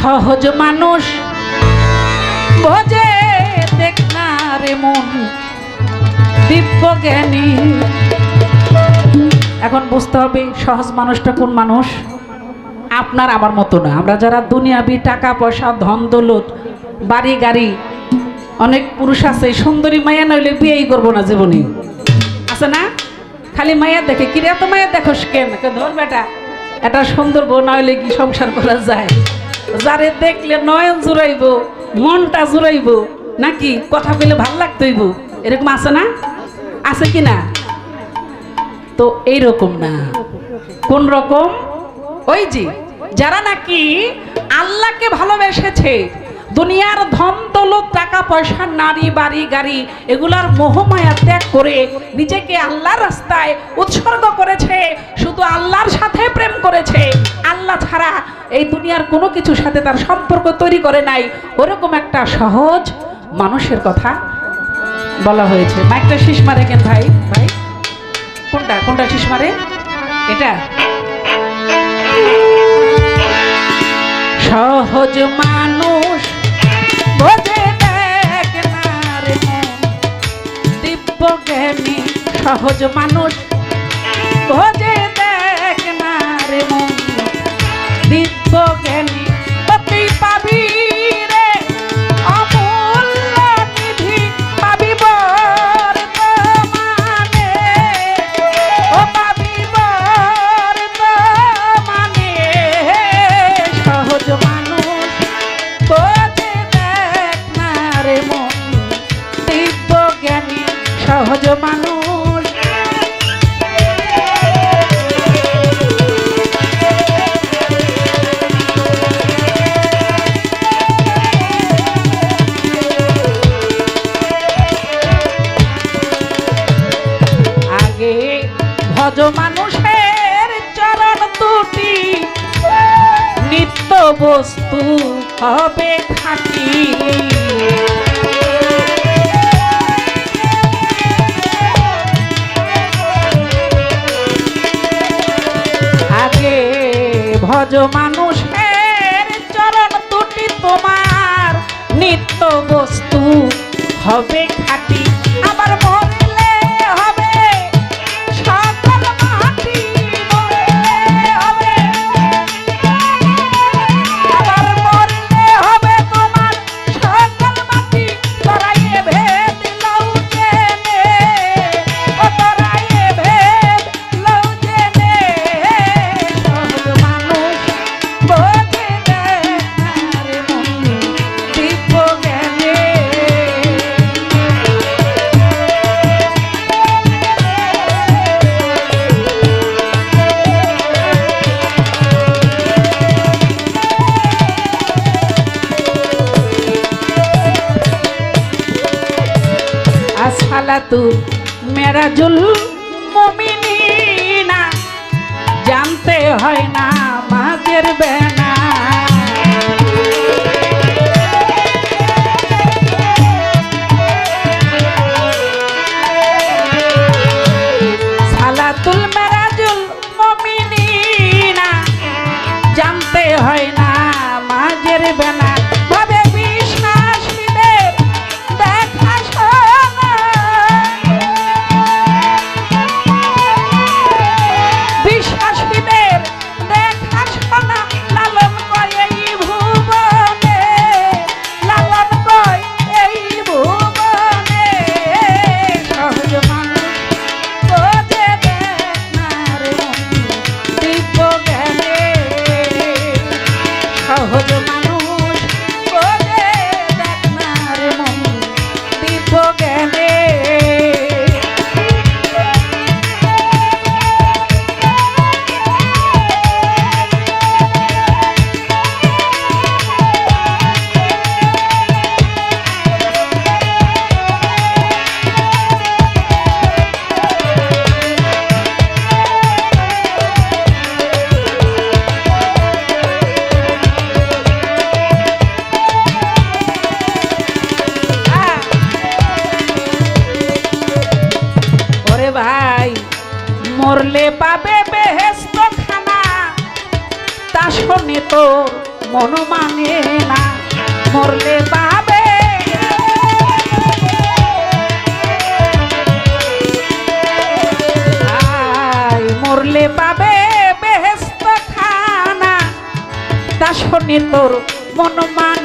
সহজ মানুষ বোঝে দেখ না রে মন দিব্য জ্ঞানী। এখন বুঝতে হবে সহজ মানুষটা কোন মানুষ। আপনার আমার মতো না। আমরা যারা দুনিয়াবি টাকা পয়সা ধন দৌলত বাড়ি গাড়ি, অনেক পুরুষ আছে সুন্দরী মায়া নইলে বিয়েই করবো না জীবনে, আছে না? খালি মায়া দেখে, কিরে এত মায়া দেখোস কেন? ধর বেটা, এটা সুন্দর বউ না হইলে কি সংসার করা যায়? যারে দেখলে নয়ন জুড়াইব, মনটা জুড়াইব, নাকি কথা বলে ভাল লাগতেইব, এরকম আছে না? আছে কি না? তো এইরকম না। কোন রকম? ওই যে যারা নাকি আল্লাহকে ভালোবেসেছে, দুনিয়ার ধন দৌলত টাকা পয়সা নারী বাড়ি গাড়ি এগুলার মোহমায়া ত্যাগ করে নিজেকে আল্লাহর রাস্তায় উৎসর্গ করেছে, শুধু আল্লাহর সাথে প্রেম করেছে, আল্লাহ ছাড়া এই দুনিয়ার কোনো কিছুর সাথে তার সম্পর্ক তৈরি করে নাই, ওরকম একটা সহজ মানুষের কথা বলা হয়েছে। মাইকটা শীষ মারে কেন ভাই? ভাই কোনটা কোনটা শীষ মারে? এটা সহজ মানুষ বোঝে দেখ না রে মন দিব্য জ্ঞানী। সহজ মানুষ বোঝে দেখ না রে মন দিব্য জ্ঞানী। তুই পাবি রে অমূল্য নিধি, পাবি বর্তমানে, ও পাবি বর্তমানে। সহজ মানুষ বোঝে দেখ না রে মন দিব্য জ্ঞানী। সহজ মানুষ আগে ভজ মানুষের চরণ দুটি, নিত্য বস্তু হবে খাঁটি। আগে ভজ মানুষের চরণ দুটি, তোমার নিত্য বস্তু হবে খাঁটি। আবার মরলে হবে সকল মাটি, মরলে হবে, আবার মরলে হবে তোমার সকল মাটি। তরাইয়ে ভেদ লও জেনে, ও তরাইয়ে ভেদ লও জেনে। সহজ মানুষ বোঝে দেখ না রে মন দিব্য জ্ঞানে। আসসালাতু মেরাজুল মুমিনিনা, জানতে হয় না মাঝের বেনা। সালাতুল মেরাজুল মুমিনিনা, জানতে হয় না মাঝের বেনা। ভাবে বিশ্বাসীদের দেখা শোনা, বিশ্বাসীদের দেখা শোনা লালন কয় এই ভুবনে, লালন কয় এই ভুবনে। সহজ মানুষ বোঝে দেখ না রে মন দিব্য জ্ঞানে। সহজ মানুষ বোঝে দেখ না রে মন দিব্য জ্ঞানে। মরলে পাবে বেহেশত খানা, তা শোনে তোর মন মানে না মরলে পাবে মরলে পাবে বেহেশত খানা তা শুনে তোর মন মানে